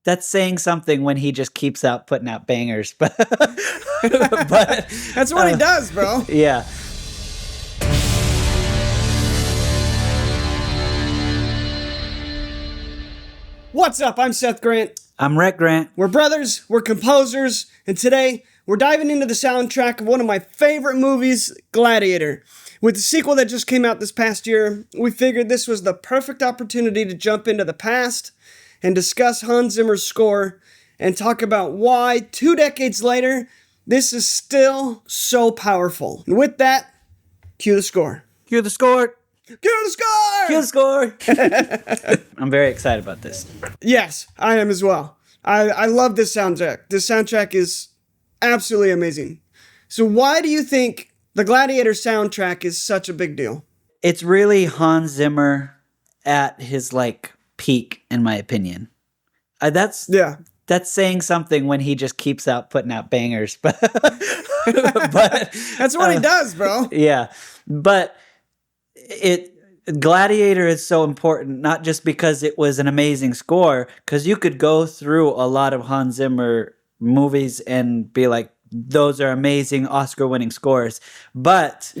That's saying something when he just keeps out putting out bangers, but That's what he does, bro. Yeah. What's up? I'm Seth Grant. I'm Rhett Grant. We're brothers, we're composers, and today we're diving into the soundtrack of one of my favorite movies, Gladiator. With the sequel that just came out this past year, we figured this was the perfect opportunity to jump into the past and discuss Hans Zimmer's score and talk about why, 2 decades later, this is still so powerful. And with that, cue the score. Cue the score. Cue the score! Cue the score. I'm very excited about this. Yes, I am as well. I love this soundtrack. This soundtrack is absolutely amazing. So why do you think the Gladiator soundtrack is such a big deal? It's really Hans Zimmer at his peak, in my opinion. That's saying something when he just keeps out putting out bangers, but that's what he does, bro. Yeah, but Gladiator is so important, not just because it was an amazing score, because you could go through a lot of Hans Zimmer movies and be like, those are amazing Oscar-winning scores, but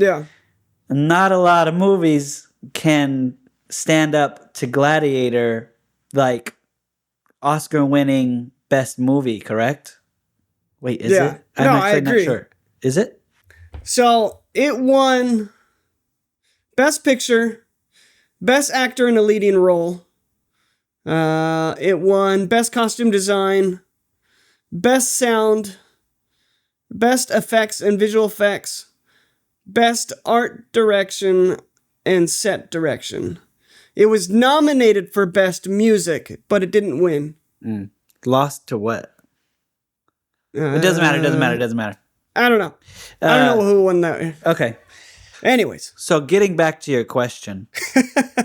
not a lot of movies can stand up to Gladiator, like Oscar-winning best movie, correct? Wait, is it? I'm actually not sure. Is it? So it won Best Picture, Best Actor in a Leading Role. It won Best Costume Design, Best Sound, Best Effects and Visual Effects, Best Art Direction, and Set Direction. It was nominated for Best Music, but it didn't win. Lost to what? It doesn't matter. I don't know. I don't know who won that. Okay. Anyways. So getting back to your question,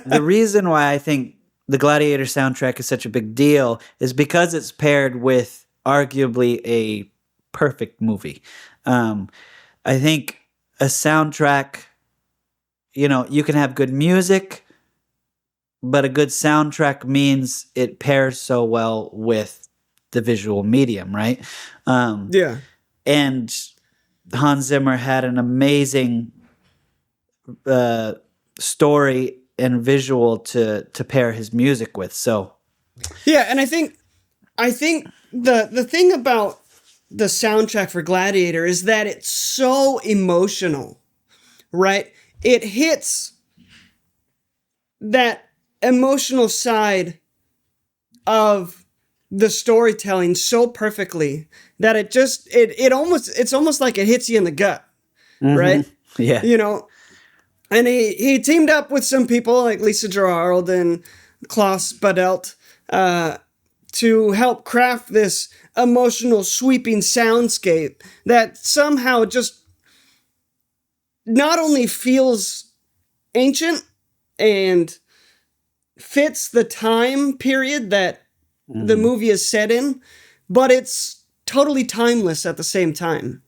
the reason why I think the Gladiator soundtrack is such a big deal is because it's paired with arguably a perfect movie. I think a soundtrack, you can have good music, but a good soundtrack means it pairs so well with the visual medium, right? And Hans Zimmer had an amazing story and visual to pair his music with. So and I think the thing about the soundtrack for Gladiator is that it's so emotional, right? It hits that emotional side of the storytelling so perfectly that it's almost like it hits you in the gut, right? Yeah. And he teamed up with some people like Lisa Gerard and Klaus Badelt to help craft this emotional, sweeping soundscape that somehow just not only feels ancient and fits the time period that the movie is set in, but it's totally timeless at the same time,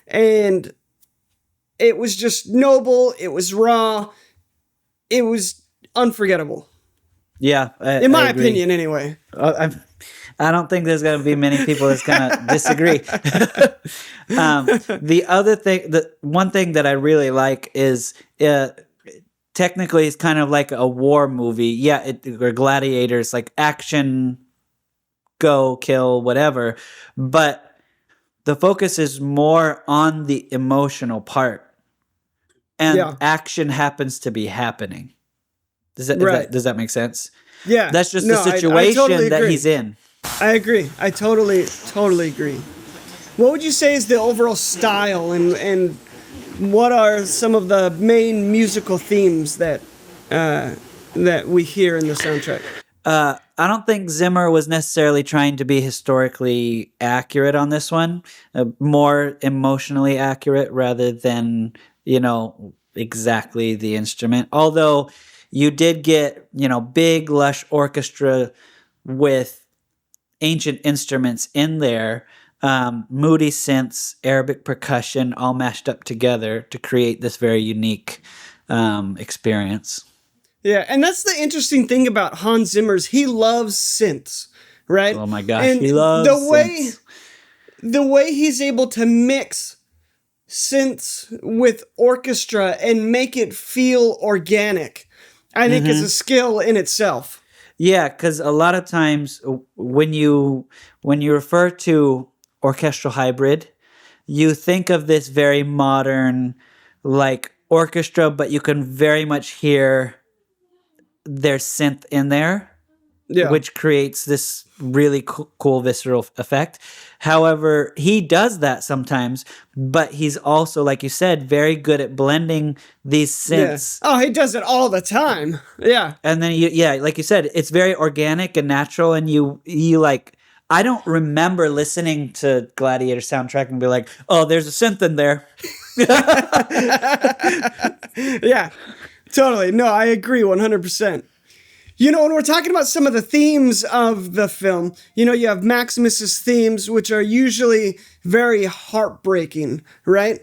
and it was just noble, it was raw, it was unforgettable. Yeah. In my opinion, anyway. I don't think there's going to be many people that's going to disagree. The other thing, the one thing that I really like is technically it's kind of like a war movie. Yeah, or gladiators, like action, go, kill, whatever. But the focus is more on the emotional part. And action happens to be happening. Does that make sense? Yeah. That's just the situation totally that he's in. I agree. I totally agree. What would you say is the overall style and what are some of the main musical themes that we hear in the soundtrack? I don't think Zimmer was necessarily trying to be historically accurate on this one. More emotionally accurate rather than, exactly the instrument. Although you did get, big, lush orchestra with ancient instruments in there, moody synths, Arabic percussion, all mashed up together to create this very unique experience. Yeah, and that's the interesting thing about Hans Zimmer's. He loves synths, right? Oh my gosh, And he loves synths. the way he's able to mix synths with orchestra and make it feel organic, I think is a skill in itself. Yeah, because a lot of times when you refer to orchestral hybrid, you think of this very modern like orchestra, but you can very much hear their synth in there, Yeah. which creates this really cool visceral effect. However, he does that sometimes, but he's also, like you said, very good at blending these Yeah. synths. Oh, he does it all the time. Yeah. And then yeah, like you said, it's very organic and natural, and you like. I don't remember listening to Gladiator soundtrack and be like, "Oh, there's a synth in there." Yeah. Totally. No, I agree 100%. You know, when we're talking about some of the themes of the film, you know, you have Maximus's themes, which are usually very heartbreaking, right?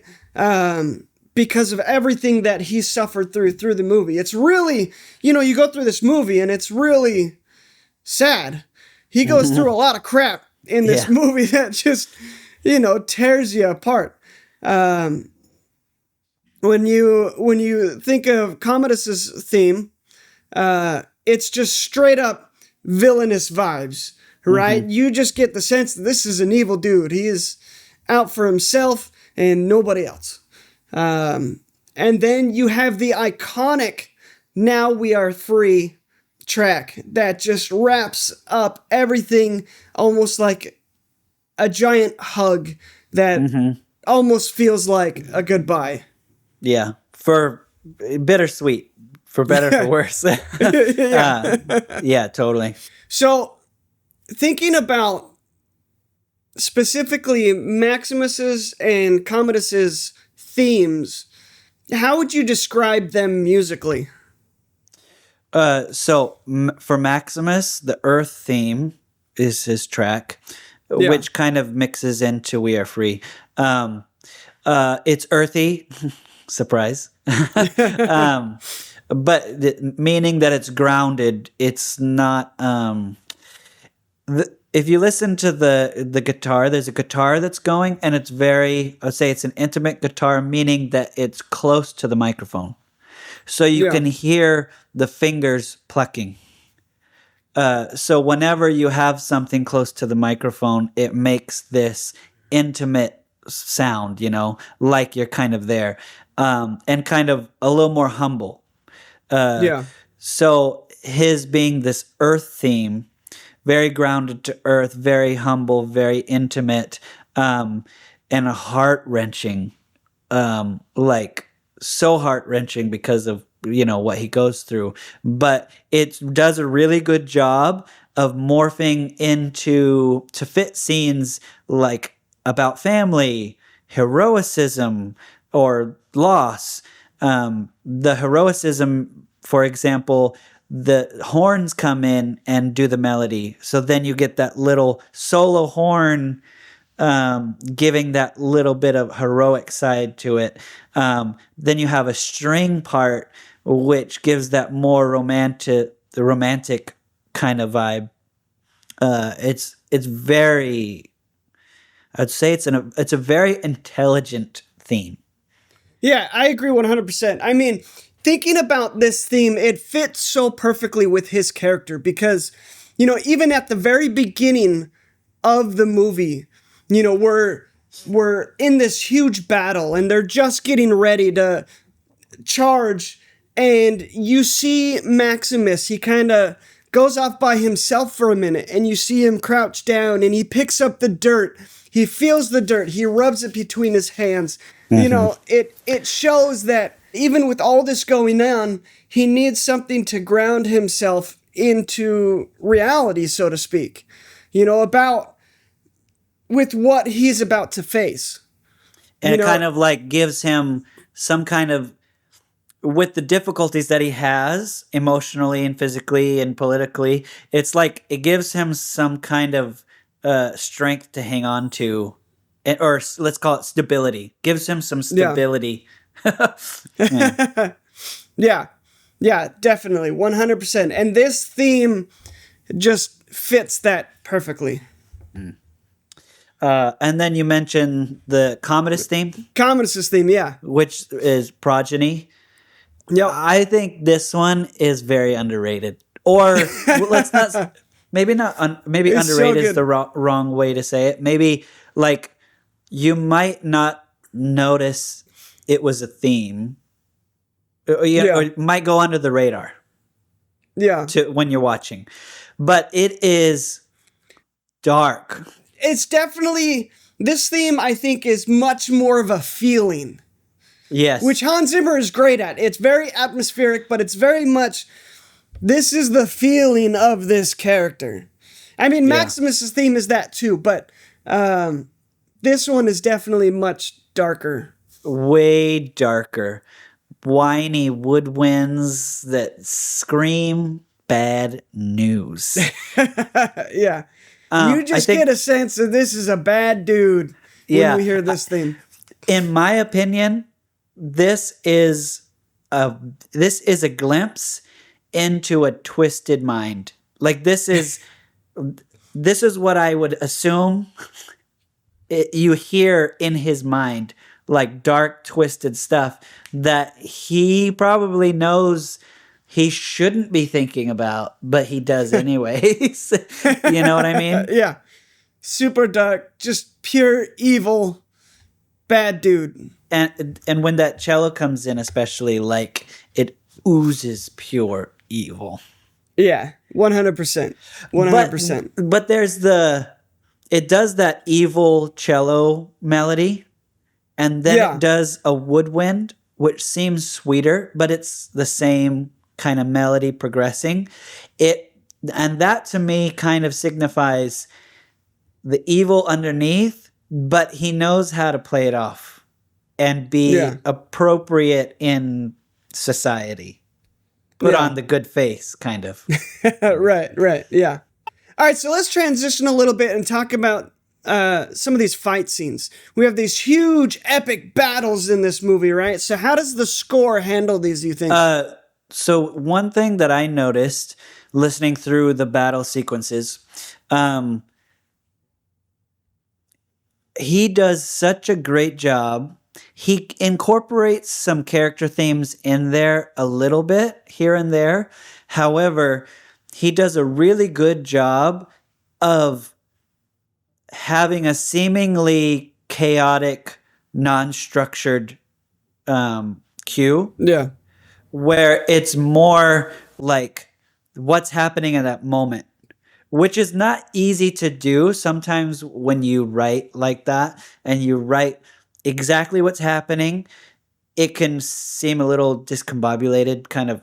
Because of everything that he suffered through the movie. It's really, you know, you go through this movie and it's really sad. He goes through a lot of crap in this Yeah. movie that just, you know, tears you apart. When you think of Commodus's theme, it's just straight up villainous vibes, right? You just get the sense that this is an evil dude. He is out for himself and nobody else. And then you have the iconic "Now We Are Free" track that just wraps up everything almost like a giant hug that almost feels like a goodbye. Yeah, for bittersweet, for better for worse. Yeah, totally. So, thinking about specifically Maximus's and Commodus's themes, how would you describe them musically? So for Maximus, the Earth theme is his track, which kind of mixes into "We Are Free." It's earthy, surprise, but meaning that it's grounded. It's not. If you listen to the guitar, there's a guitar that's going, and it's very. I'd say it's an intimate guitar, meaning that it's close to the microphone. So you can hear the fingers plucking. So whenever you have something close to the microphone, it makes this intimate sound, you know, like you're kind of there, and kind of a little more humble. So his being this earth theme, very grounded to earth, very humble, very intimate, and heart-wrenching, like so heart-wrenching because of, you know, what he goes through. But it does a really good job of morphing into to fit scenes like about family, heroicism, or loss. The heroicism, for example, the horns come in and do the melody. So then you get that little solo horn, giving that little bit of heroic side to it. Then you have a string part, which gives that more romantic kind of vibe. It's very, I'd say it's a very intelligent theme. Yeah, I agree 100%. I mean, thinking about this theme, it fits so perfectly with his character because, you know, even at the very beginning of the movie, you know, we're in this huge battle and they're just getting ready to charge, and you see Maximus, he kind of goes off by himself for a minute, and you see him crouch down and he picks up the dirt. He feels the dirt. He rubs it between his hands. You know, it shows that even with all this going on, he needs something to ground himself into reality, so to speak. You know, about with what he's about to face. And You it know, kind of like gives him some kind of, with the difficulties that he has emotionally and physically and politically, it's like it gives him some kind of strength to hang on to, or let's call it stability. Gives him some stability. Yeah. Yeah, definitely, 100%. And this theme just fits that perfectly. And then you mentioned the Commodus theme, Commodus' theme, yeah. which is Progeny. Yep. I think this one is very underrated. Or let's not, maybe not, maybe It's so underrated is good. the wrong way to say it. Maybe like you might not notice it was a theme, or it might go under the radar Yeah. when you're watching, but it is dark. It's definitely, this theme I think is much more of a feeling, Yes. which Hans Zimmer is great at. It's very atmospheric, but it's very much, this is the feeling of this character. I mean, Maximus' theme is that too, but this one is definitely much darker. Way darker. Whiny woodwinds that scream bad news. Yeah. You just get a sense that this is a bad dude when we hear this theme. In my opinion, this is a glimpse into a twisted mind. Like this is what I would assume you hear in his mind, like dark, twisted stuff that he probably knows he shouldn't be thinking about, but he does anyways. You know what I mean? Yeah. Super dark, just pure evil, bad dude. And when that cello comes in, especially, like it oozes pure evil. Yeah, 100%. 100%. But there's it does that evil cello melody, and then it does a woodwind, which seems sweeter, but it's the same kind of melody progressing. And that to me kind of signifies the evil underneath, but he knows how to play it off and be appropriate in society. Put on the good face, kind of. Right, yeah. All right, so let's transition a little bit and talk about some of these fight scenes. We have these huge, epic battles in this movie, right? So how does the score handle these, you think? So one thing that I noticed listening through the battle sequences, he does such a great job. He incorporates some character themes in there a little bit here and there. However, he does a really good job of having a seemingly chaotic, non-structured cue. Yeah. Where it's more like what's happening at that moment, which is not easy to do sometimes when you write like that and you write exactly what's happening. It can seem a little discombobulated, kind of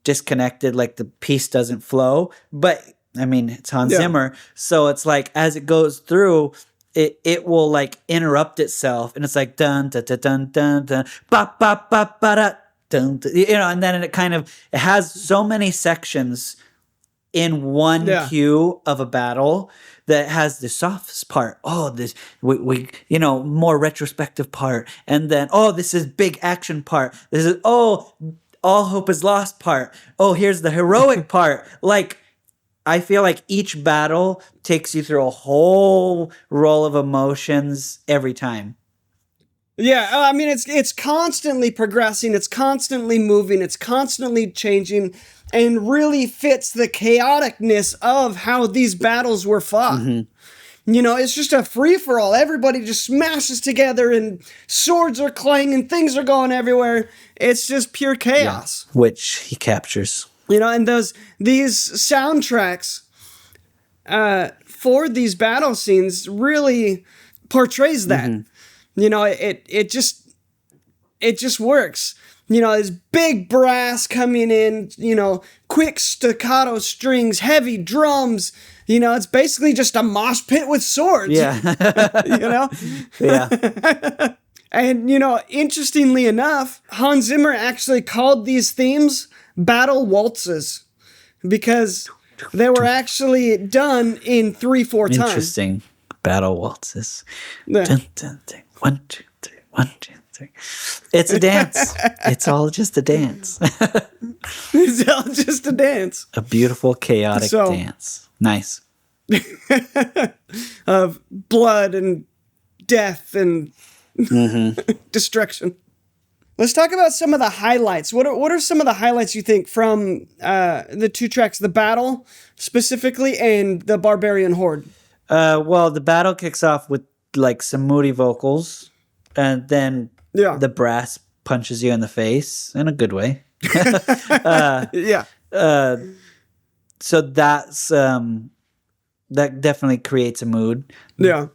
disconnected, like the piece doesn't flow. But I mean, it's Hans Zimmer, so it's like as it goes through, it will like interrupt itself, and it's like dun dun dun dun dun dun ba ba ba ba da. And then it has so many sections in one cue of a battle that has the soft part. Oh, this we more retrospective part, and then this is big action part. This is all hope is lost part. Oh, here's the heroic part. Like I feel like each battle takes you through a whole roll of emotions every time. Yeah, I mean, it's constantly progressing, it's constantly moving, it's constantly changing, and really fits the chaoticness of how these battles were fought. Mm-hmm. It's just a free-for-all. Everybody just smashes together, and swords are clanging, things are going everywhere. It's just pure chaos. Yeah, which he captures. And these soundtracks for these battle scenes really portrays that. Mm-hmm. It just works. This big brass coming in, quick staccato strings, heavy drums. It's basically just a mosh pit with swords. Yeah. Yeah. And, interestingly enough, Hans Zimmer actually called these themes battle waltzes because they were actually done in 3/4 time. Interesting. Battle waltzes. Yeah. Dun, dun, dun. 1, 2, 3, 1, 2, 3. It's a dance. It's all just a dance. It's all just a dance. A beautiful, chaotic dance. Nice. of blood and death and destruction. Let's talk about some of the highlights. What are some of the highlights you think from the two tracks, the battle specifically and the Barbarian Horde? Well, the battle kicks off with like some moody vocals, and then the brass punches you in the face in a good way. Yeah. So that's that definitely creates a mood. Yeah.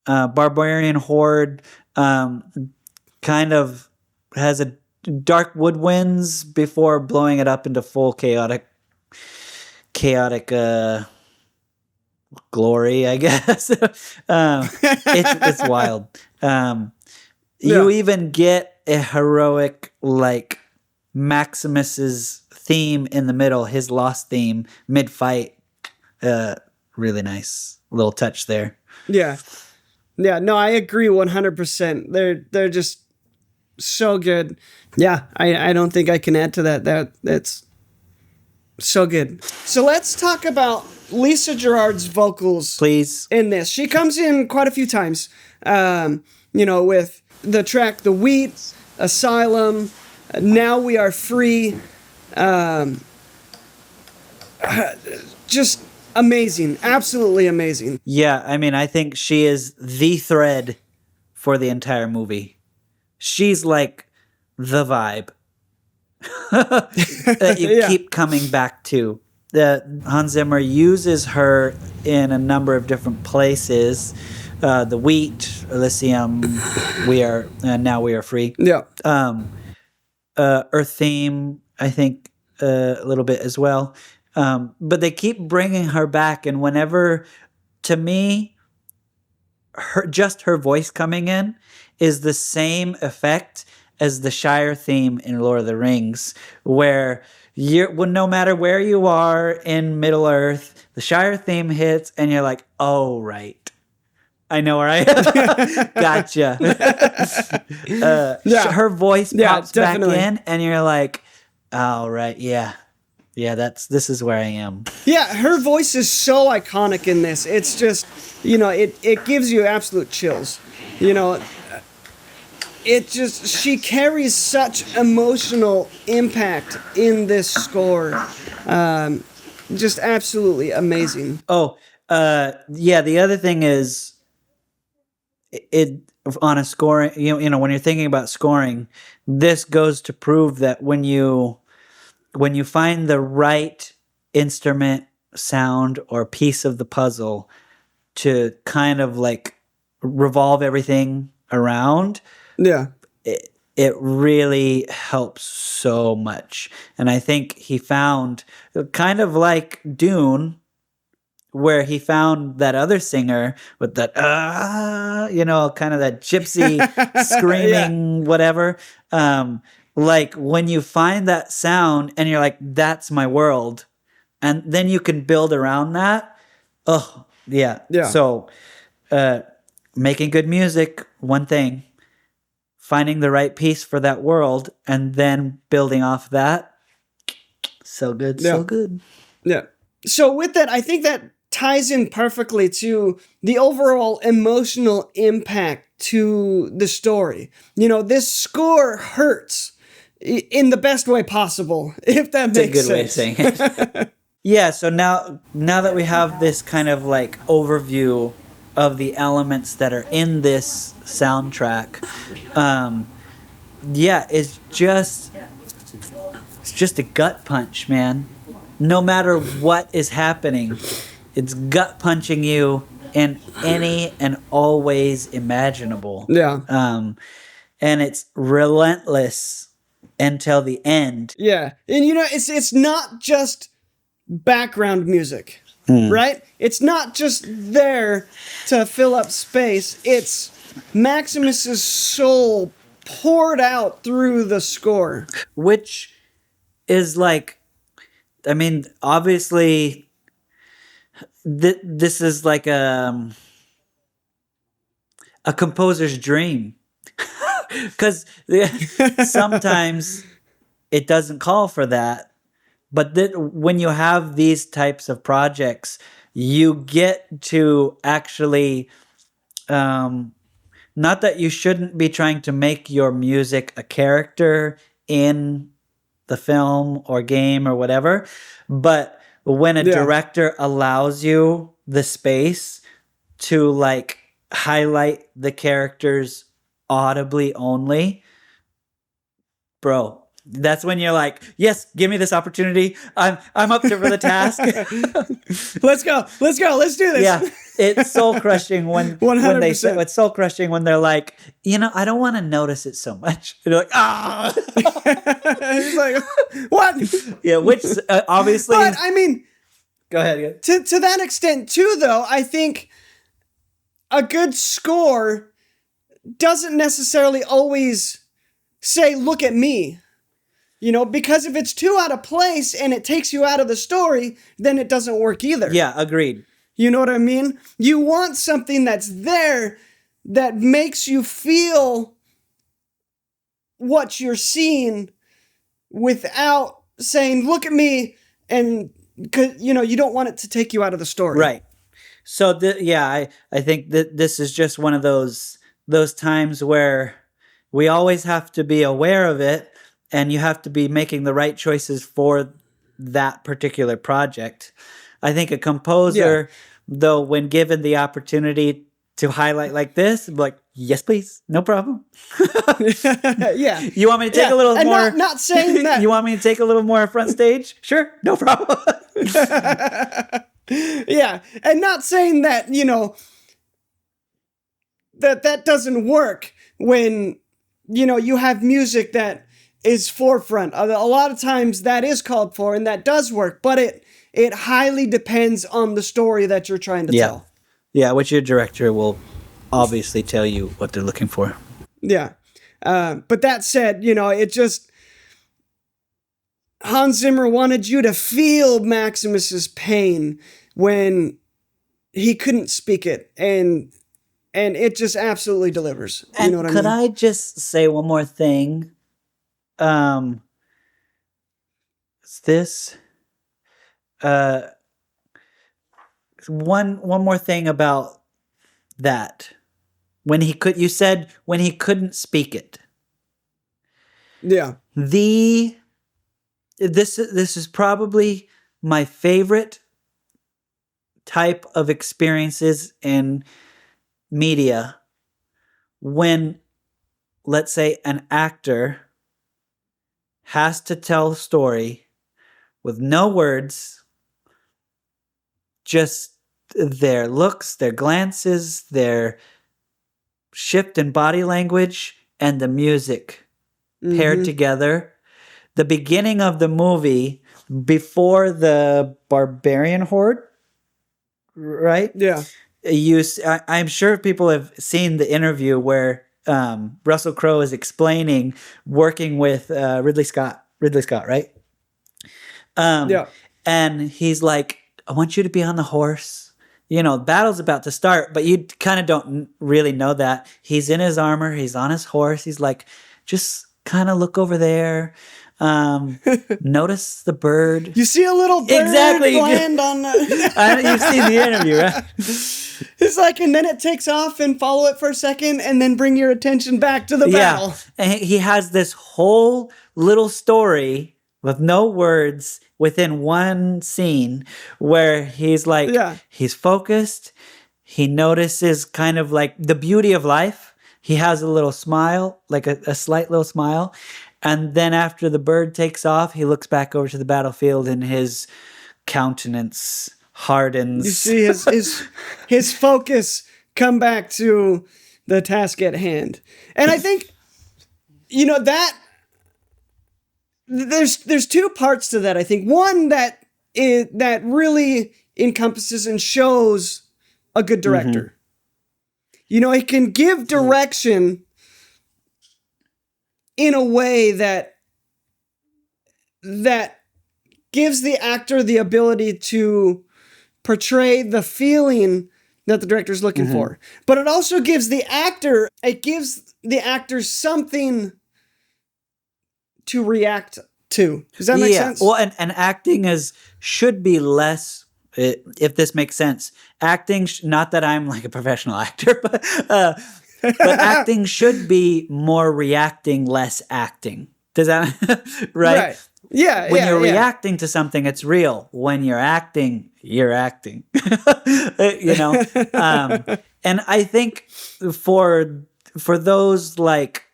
Barbarian Horde kind of has a dark woodwinds before blowing it up into full chaotic glory, I guess. It's wild. You even get a heroic like Maximus's theme in the middle, his lost theme mid-fight. Really nice little touch there. Yeah. Yeah, no, I agree 100%. They're just so good. Yeah, I don't think I can add to that. That's so good. So let's talk about Lisa Gerrard's vocals, please. In this. She comes in quite a few times. With the track The Wheat, Asylum, Now We Are Free. Just amazing. Absolutely amazing. Yeah, I mean, I think she is the thread for the entire movie. She's like the vibe that you keep coming back to. Hans Zimmer uses her in a number of different places. The Wheat, Elysium, Now We Are Free. Yeah. Earth Theme, I think, a little bit as well. But they keep bringing her back, and whenever, to me, her voice coming in is the same effect as the Shire theme in Lord of the Rings, where no matter where you are in Middle Earth, the Shire theme hits, and you're like, oh, right. I know where I am. Gotcha. Her voice pops back in, and you're like, oh, right, yeah. Yeah, this is where I am. Yeah, her voice is so iconic in this. It's just, it gives you absolute chills. She carries such emotional impact in this score. Just absolutely amazing. Oh, the other thing is, it on a scoring, when you're thinking about scoring, this goes to prove that when you find the right instrument, sound, or piece of the puzzle to kind of like revolve everything around, it really helps so much. And I think he found, kind of like Dune, where he found that other singer with that, kind of that gypsy screaming, whatever. Like when you find that sound and you're like, that's my world. And then you can build around that. Oh, yeah. So making good music, one thing. Finding the right piece for that world and then building off that. So good, so good. Yeah. So with that, I think that ties in perfectly to the overall emotional impact to the story. This score hurts in the best way possible, if that makes sense. That's a good way of saying it. Yeah, so now that we have this kind of like overview of the elements that are in this soundtrack, it's just a gut punch, man. No matter what is happening, it's gut punching you in any and all ways imaginable. Yeah. And it's relentless until the end. Yeah. And it's not just background music, right? It's not just there to fill up space. It's Maximus's soul poured out through the score. Which is like, I mean, obviously, this is like a composer's dream. Because sometimes it doesn't call for that. But when you have these types of projects, you get to actually, not that you shouldn't be trying to make your music a character in the film or game or whatever, but when a Yeah. director allows you the space to like highlight the characters audibly only, bro, that's when you're like, yes, give me this opportunity. I'm up to for the task. Let's go. Let's do this. Yeah, it's soul crushing when 100%. it's soul crushing when they're like, I don't want to notice it so much. They're like, ah. He's like, what? Yeah, which obviously. But I mean, go ahead. to that extent too, though, I think a good score doesn't necessarily always say, "Look at me." Because if it's too out of place and it takes you out of the story, then it doesn't work either. Yeah, agreed. You know what I mean? You want something that's there that makes you feel what you're seeing without saying, "Look at me," and you don't want it to take you out of the story. Right. So I think that this is just one of those times where we always have to be aware of it, and you have to be making the right choices for that particular project. I think a composer, though, when given the opportunity to highlight like this, like, yes, please, no problem. Yeah. You want me to take a little and more? Not saying that. You want me to take a little more front stage? Sure, no problem. Yeah, and not saying that that doesn't work when you have music that is forefront. A lot of times that is called for and that does work, but it highly depends on the story that you're trying to tell. Yeah, which your director will obviously tell you what they're looking for. Yeah. But that said, it just, Hans Zimmer wanted you to feel Maximus's pain when he couldn't speak it, and it just absolutely delivers. You know what I mean? Could I just say one more thing? One more thing about that. You said when he couldn't speak it. Yeah. This is probably my favorite type of experiences in media when, let's say, an actor has to tell a story with no words, just their looks, their glances, their shift in body language, and the music paired together. The beginning of the movie, before the barbarian horde, right? Yeah. I'm sure people have seen the interview where Russell Crowe is explaining working with Ridley Scott, right? Yeah. And he's like, I want you to be on the horse. Battle's about to start, but you kind of don't really know that. He's in his armor. He's on his horse. He's like, just kind of look over there. Notice the bird. You see a little bird land on the... You've seen the interview, right? It's like, and then it takes off and follow it for a second and then bring your attention back to the battle. And he has this whole little story with no words within one scene where he's like, he's focused. He notices kind of like the beauty of life. He has a little smile, like a slight little smile. And then after the bird takes off, he looks back over to the battlefield and his countenance hardens. You see his focus come back to the task at hand. And I think, that there's two parts to that, I think. One that really encompasses and shows a good director. He can give direction in a way that gives the actor the ability to portray the feeling that the director's looking for. But it also gives the actor something to react to. Does that make sense? Well, and acting should be less if this makes sense. Acting, not that I'm like a professional actor, but acting should be more reacting, less acting. Does that right? Right. Yeah. When Yeah. you're Yeah. reacting to something, it's real. When you're acting, you're acting. You know, and I think for those like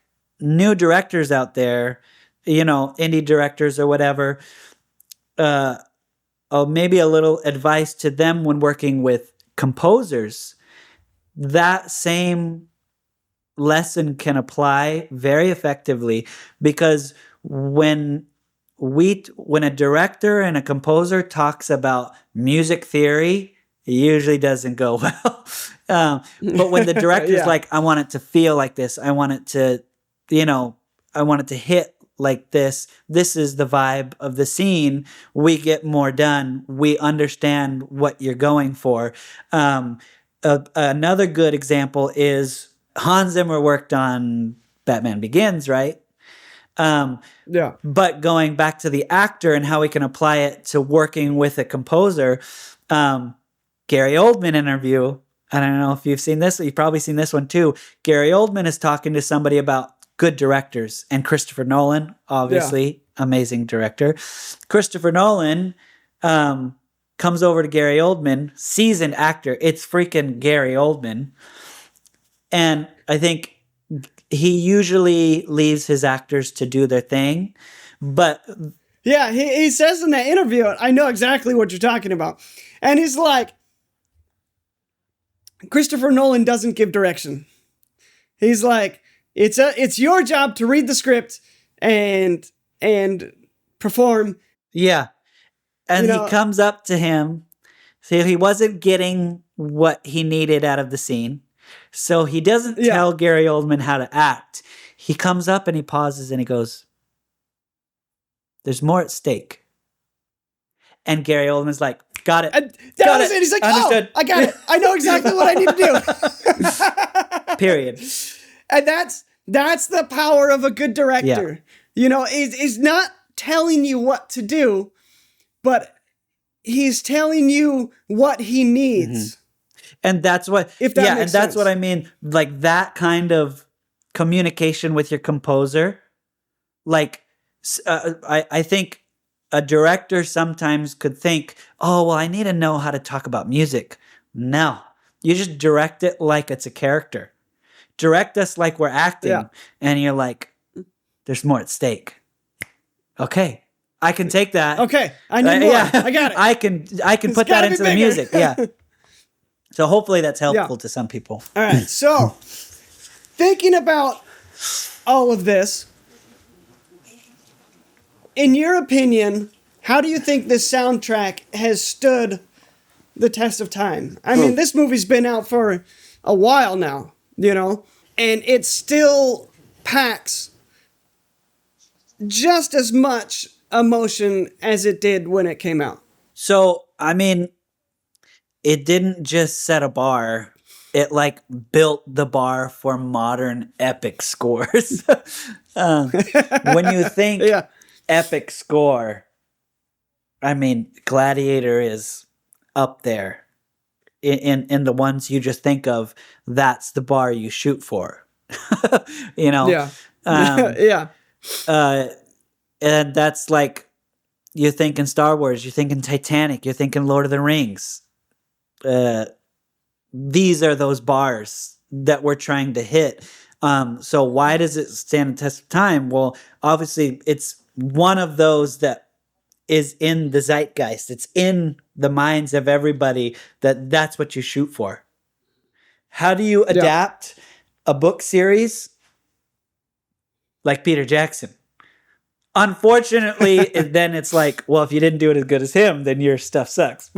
new directors out there, you know, indie directors or whatever, maybe a little advice to them when working with composers. That same lesson can apply very effectively, because when a director and a composer talks about music theory, it usually doesn't go well. But when the director's Yeah. like, I want it to feel like this, I want it to, you know, I want it to hit like this is the vibe of the scene, we get more done. We understand what you're going for. Another good example is Hans Zimmer worked on Batman Begins, right? Yeah. But going back to the actor and how we can apply it to working with a composer, Gary Oldman interview. I don't know if you've seen this. You've probably seen this one too. Gary Oldman is talking to somebody about good directors, and Christopher Nolan, obviously, amazing director. Christopher Nolan comes over to Gary Oldman, seasoned actor. It's freaking Gary Oldman. And I think he usually leaves his actors to do their thing. But yeah, he says in that interview, I know exactly what you're talking about. And he's like, Christopher Nolan doesn't give direction. He's like, it's your job to read the script and perform. Yeah. And he comes up to him. So he wasn't getting what he needed out of the scene. So he doesn't tell Gary Oldman how to act. He comes up and he pauses and he goes, there's more at stake. And Gary Oldman's like, got it. That was it. He's like, understood. Oh, I got it. I know exactly what I need to do. Period. And that's the power of a good director. Yeah. You know, he's not telling you what to do, but he's telling you what he needs. Mm-hmm. And that's what, if that makes and that's sense. What I mean. Like that kind of communication with your composer. Like, I think a director sometimes could think, oh, well, I need to know how to talk about music. No, you just direct it like it's a character. Direct us like we're acting, and you're like, there's more at stake. Okay, I can take that. Okay, I need more. I got it. I can put that into the music. Yeah. So hopefully that's helpful to some people. All right. So thinking about all of this, in your opinion, how do you think this soundtrack has stood the test of time? I mean, this movie's been out for a while now, you know, and it still packs just as much emotion as it did when it came out. So, I mean, it didn't just set a bar. It like built the bar for modern epic scores. When you think epic score, I mean, Gladiator is up there in the ones you just think of. That's the bar you shoot for. You know? Yeah. And that's like, you're thinking Star Wars, you're thinking Titanic, you're thinking Lord of the Rings. These are those bars that we're trying to hit. So why does it stand the test of time? Well, obviously it's one of those that is in the zeitgeist. It's in the minds of everybody that's what you shoot for. How do you adapt a book series like Peter Jackson? Unfortunately, then it's like, well, if you didn't do it as good as him, then your stuff sucks.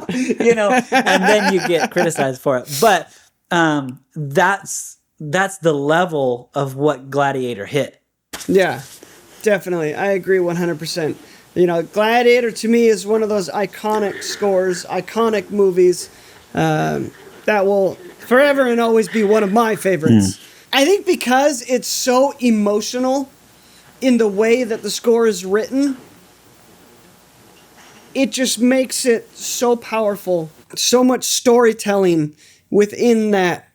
You know, and then you get criticized for it. But that's the level of what Gladiator hit. Yeah, definitely. I agree 100%. You know, Gladiator to me is one of those iconic scores, iconic movies that will forever and always be one of my favorites. I think because it's so emotional in the way that the score is written, it just makes it so powerful. So much storytelling within that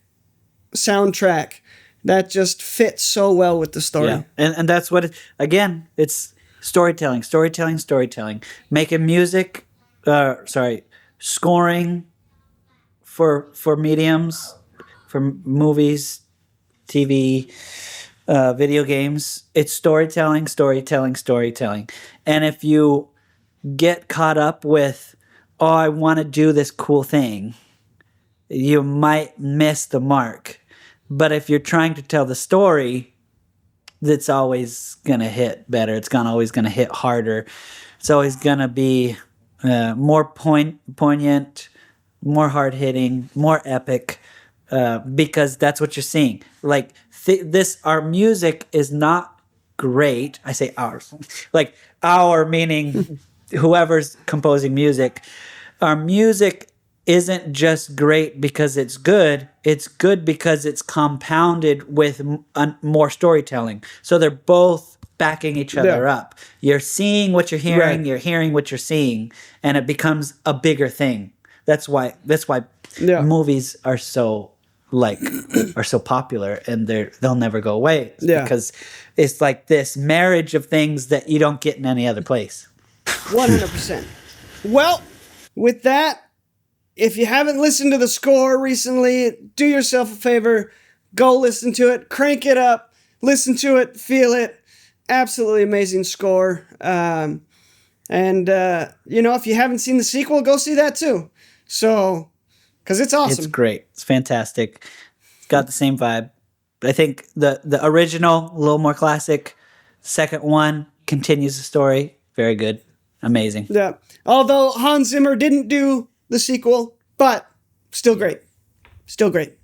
soundtrack that just fits so well with the story. Yeah, and that's what again, it's storytelling, making music, scoring for mediums, for movies, TV, video games. It's storytelling. And if you get caught up with, oh, I want to do this cool thing, you might miss the mark. But if you're trying to tell the story, it's always going to hit better. It's always going to hit harder. It's always going to be more poignant, more hard-hitting, more epic, because that's what you're seeing. Like, our music is not great. I say ours. Like, our meaning whoever's composing music. Our music isn't just great because it's good because it's compounded with more storytelling. So they're both backing each other up. You're seeing what you're hearing, you're hearing what you're seeing, and it becomes a bigger thing. That's why movies are so popular, and they'll never go away. Because it's like this marriage of things that you don't get in any other place. 100%. Well, with that, if you haven't listened to the score recently, do yourself a favor. Go listen to it. Crank it up. Listen to it. Feel it. Absolutely amazing score. And if you haven't seen the sequel, go see that too. So, because it's awesome. It's great. It's fantastic. It's got the same vibe. I think the original, a little more classic. Second one continues the story. Very good. Amazing. Yeah. Although Hans Zimmer didn't do the sequel, but still great. Still great.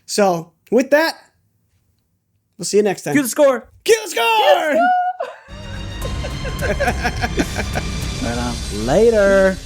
So, with that, we'll see you next time. Cue the score. Cue the score! Right on. Later.